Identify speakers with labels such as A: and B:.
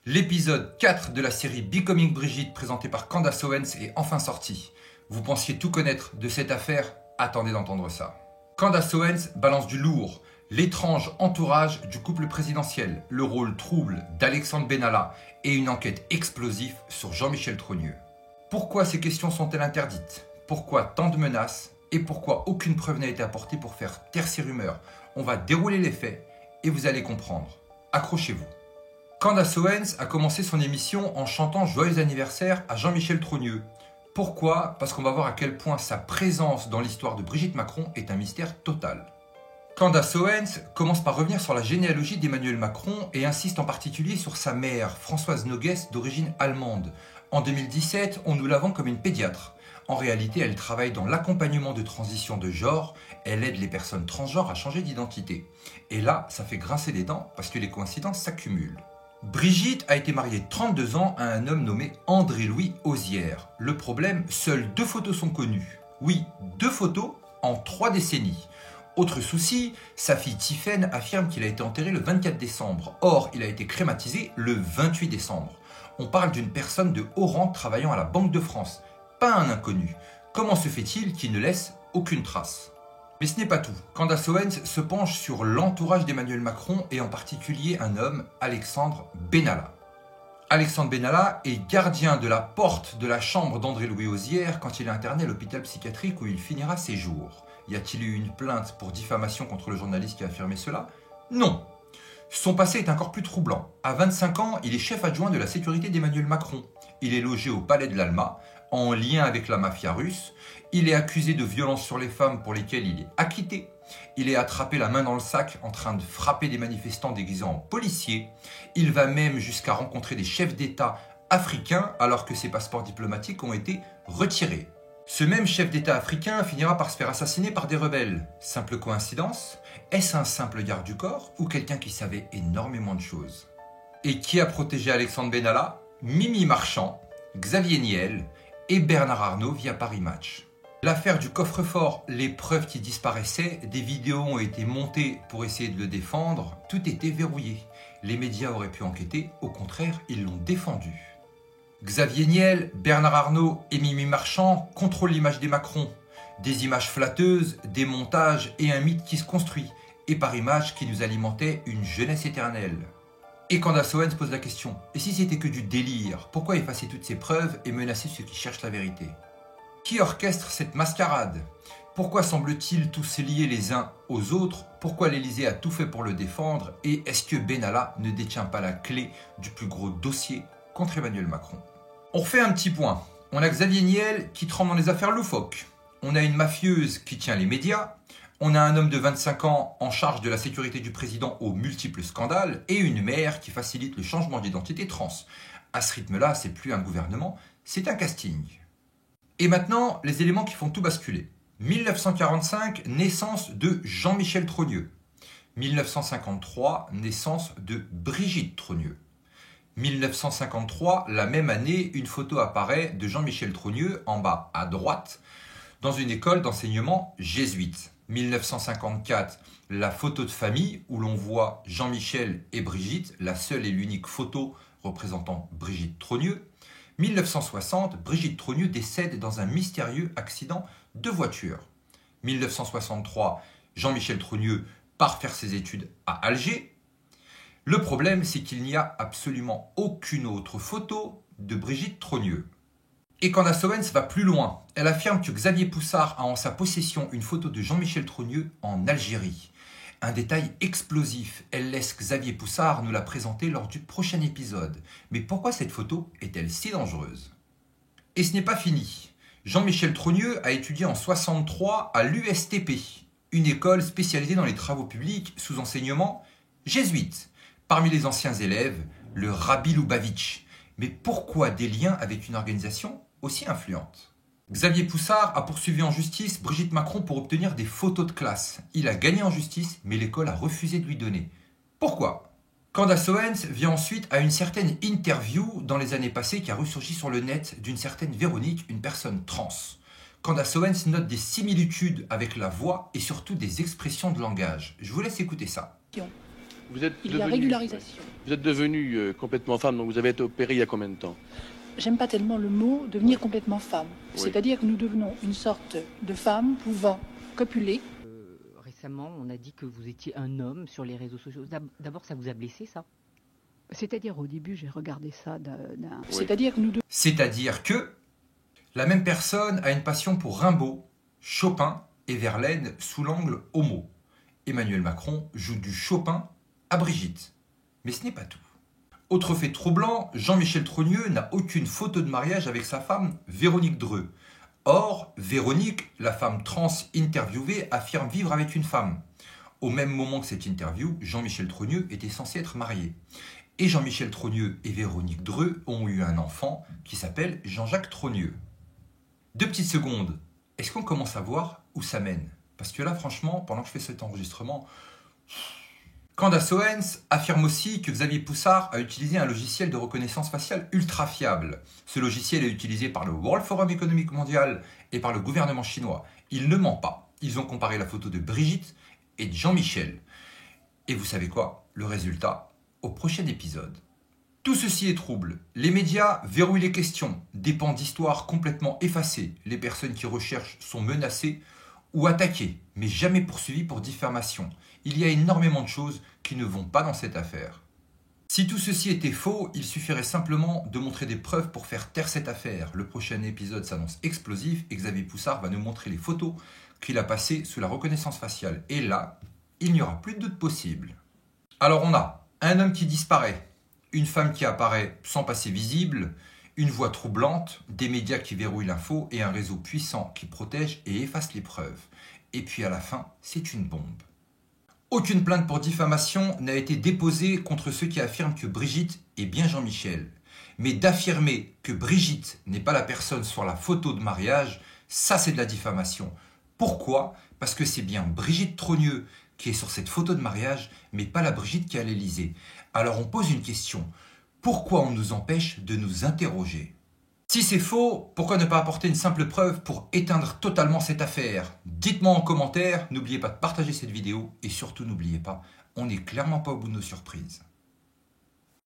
A: L'épisode 4 de la série Becoming Brigitte présentée par Candace Owens est enfin sorti. Vous pensiez tout connaître de cette affaire? Attendez d'entendre ça. Candace Owens balance du lourd. L'étrange entourage du couple présidentiel, le rôle trouble d'Alexandre Benalla et une enquête explosive sur Jean-Michel Trogneux. Pourquoi ces questions sont-elles interdites? Pourquoi tant de menaces? Et pourquoi aucune preuve n'a été apportée pour faire taire ces rumeurs? On va dérouler les faits et vous allez comprendre. Accrochez-vous. Candace Owens a commencé son émission en chantant Joyeux anniversaire à Jean-Michel Trogneux. Pourquoi? Parce qu'on va voir à quel point sa présence dans l'histoire de Brigitte Macron est un mystère total. Candace Owens commence par revenir sur la généalogie d'Emmanuel Macron et insiste en particulier sur sa mère, Françoise Noguès, d'origine allemande. En 2017, on nous la vend comme une pédiatre. En réalité, elle travaille dans l'accompagnement de transition de genre. Elle aide les personnes transgenres à changer d'identité. Et là, ça fait grincer des dents parce que les coïncidences s'accumulent. Brigitte a été mariée 32 ans à un homme nommé André-Louis Ozière. Le problème, seules 2 photos sont connues. Oui, 2 photos en 3 décennies. Autre souci, sa fille Tiphaine affirme qu'il a été enterré le 24 décembre. Or, il a été crématisé le 28 décembre. On parle d'une personne de haut rang travaillant à la Banque de France. Pas un inconnu. Comment se fait-il qu'il ne laisse aucune trace? Mais ce n'est pas tout. Candace Owens se penche sur l'entourage d'Emmanuel Macron et en particulier un homme, Alexandre Benalla. Alexandre Benalla est gardien de la porte de la chambre d'André-Louis Ozière quand il est interné à l'hôpital psychiatrique où il finira ses jours. Y a-t-il eu une plainte pour diffamation contre le journaliste qui a affirmé cela? Non. Son passé est encore plus troublant. À 25 ans, il est chef adjoint de la sécurité d'Emmanuel Macron. Il est logé au palais de l'Alma, en lien avec la mafia russe. Il est accusé de violences sur les femmes pour lesquelles il est acquitté. Il est attrapé la main dans le sac en train de frapper des manifestants déguisés en policiers. Il va même jusqu'à rencontrer des chefs d'État africains alors que ses passeports diplomatiques ont été retirés. Ce même chef d'État africain finira par se faire assassiner par des rebelles. Simple coïncidence? Est-ce un simple garde du corps ou quelqu'un qui savait énormément de choses? Et qui a protégé Alexandre Benalla? Mimi Marchand, Xavier Niel et Bernard Arnault via Paris Match. L'affaire du coffre-fort, les preuves qui disparaissaient, des vidéos ont été montées pour essayer de le défendre, tout était verrouillé. Les médias auraient pu enquêter, au contraire, ils l'ont défendu. Xavier Niel, Bernard Arnault et Mimi Marchand contrôlent l'image des Macron. Des images flatteuses, des montages et un mythe qui se construit. Et par image qui nous alimentait une jeunesse éternelle. Et Candace Owens pose la question, et si c'était que du délire, pourquoi effacer toutes ces preuves et menacer ceux qui cherchent la vérité? Qui orchestre cette mascarade? Pourquoi semble-t-il tous liés les uns aux autres? Pourquoi l'Élysée a tout fait pour le défendre? Et est-ce que Benalla ne détient pas la clé du plus gros dossier contre Emmanuel Macron? On refait un petit point. On a Xavier Niel qui trempe dans les affaires loufoques. On a une mafieuse qui tient les médias. On a un homme de 25 ans en charge de la sécurité du président aux multiples scandales. Et une mère qui facilite le changement d'identité trans. À ce rythme-là, c'est plus un gouvernement, c'est un casting. Et maintenant, les éléments qui font tout basculer. 1945, naissance de Jean-Michel Trogneux. 1953, naissance de Brigitte Trogneux. 1953, la même année, une photo apparaît de Jean-Michel Trogneux en bas à droite dans une école d'enseignement jésuite. 1954, la photo de famille où l'on voit Jean-Michel et Brigitte, la seule et l'unique photo représentant Brigitte Trogneux. 1960, Brigitte Trogneux décède dans un mystérieux accident de voiture. 1963, Jean-Michel Trogneux part faire ses études à Alger. Le problème, c'est qu'il n'y a absolument aucune autre photo de Brigitte Trogneux. Et Candace Owens va plus loin. Elle affirme que Xavier Poussard a en sa possession une photo de Jean-Michel Trogneux en Algérie. Un détail explosif, elle laisse Xavier Poussard nous la présenter lors du prochain épisode. Mais pourquoi cette photo est-elle si dangereuse? Et ce n'est pas fini. Jean-Michel Trogneux a étudié en 1963 à l'USTP, une école spécialisée dans les travaux publics sous enseignement jésuite. Parmi les anciens élèves, le Rabbi Lubavitch. Mais pourquoi des liens avec une organisation aussi influente? Xavier Poussard a poursuivi en justice Brigitte Macron pour obtenir des photos de classe. Il a gagné en justice, mais l'école a refusé de lui donner. Pourquoi? Candace Owens vient ensuite à une certaine interview dans les années passées qui a ressurgi sur le net d'une certaine Véronique, une personne trans. Candace Owens note des similitudes avec la voix et surtout des expressions de langage. Je vous laisse écouter ça.
B: Il y a régularisation.
C: Vous êtes devenue complètement femme, donc vous avez été opérée il y a combien de temps?
B: J'aime pas tellement le mot devenir complètement femme.
C: Oui.
B: C'est-à-dire que nous devenons une sorte de femme pouvant copuler.
D: Récemment, on a dit que vous étiez un homme sur les réseaux sociaux. D'abord, ça vous a blessé, ça?
E: C'est-à-dire, au début, j'ai regardé ça d'un...
C: Oui.
B: C'est-à-dire que nous devons...
A: C'est-à-dire que la même personne a une passion pour Rimbaud, Chopin et Verlaine sous l'angle homo. Emmanuel Macron joue du Chopin à Brigitte. Mais ce n'est pas tout. Autre fait troublant, Jean-Michel Trogneux n'a aucune photo de mariage avec sa femme Véronique Dreux. Or, Véronique, la femme trans interviewée, affirme vivre avec une femme. Au même moment que cette interview, Jean-Michel Trogneux était censé être marié. Et Jean-Michel Trogneux et Véronique Dreux ont eu un enfant qui s'appelle Jean-Jacques Trogneux. 2 petites secondes. Est-ce qu'on commence à voir où ça mène? Parce que là, franchement, pendant que je fais cet enregistrement... Candace Owens affirme aussi que Xavier Poussard a utilisé un logiciel de reconnaissance faciale ultra fiable. Ce logiciel est utilisé par le World Forum économique mondial et par le gouvernement chinois. Il ne ment pas. Ils ont comparé la photo de Brigitte et de Jean-Michel. Et vous savez quoi? Le résultat, au prochain épisode. Tout ceci est trouble. Les médias verrouillent les questions, des pans d'histoire complètement effacés. Les personnes qui recherchent sont menacées ou attaquées, mais jamais poursuivies pour diffamation. Il y a énormément de choses qui ne vont pas dans cette affaire. Si tout ceci était faux, il suffirait simplement de montrer des preuves pour faire taire cette affaire. Le prochain épisode s'annonce explosif et Xavier Poussard va nous montrer les photos qu'il a passées sous la reconnaissance faciale. Et là, il n'y aura plus de doute possible. Alors on a un homme qui disparaît, une femme qui apparaît sans passé visible, une voix troublante, des médias qui verrouillent l'info et un réseau puissant qui protège et efface les preuves. Et puis à la fin, c'est une bombe. Aucune plainte pour diffamation n'a été déposée contre ceux qui affirment que Brigitte est bien Jean-Michel. Mais d'affirmer que Brigitte n'est pas la personne sur la photo de mariage, ça c'est de la diffamation. Pourquoi? Parce que c'est bien Brigitte Trogneux qui est sur cette photo de mariage, mais pas la Brigitte qui est à l'Élysée. Alors on pose une question. Pourquoi on nous empêche de nous interroger? Si c'est faux, pourquoi ne pas apporter une simple preuve pour éteindre totalement cette affaire? Dites-moi en commentaire, n'oubliez pas de partager cette vidéo et surtout n'oubliez pas, on n'est clairement pas au bout de nos surprises.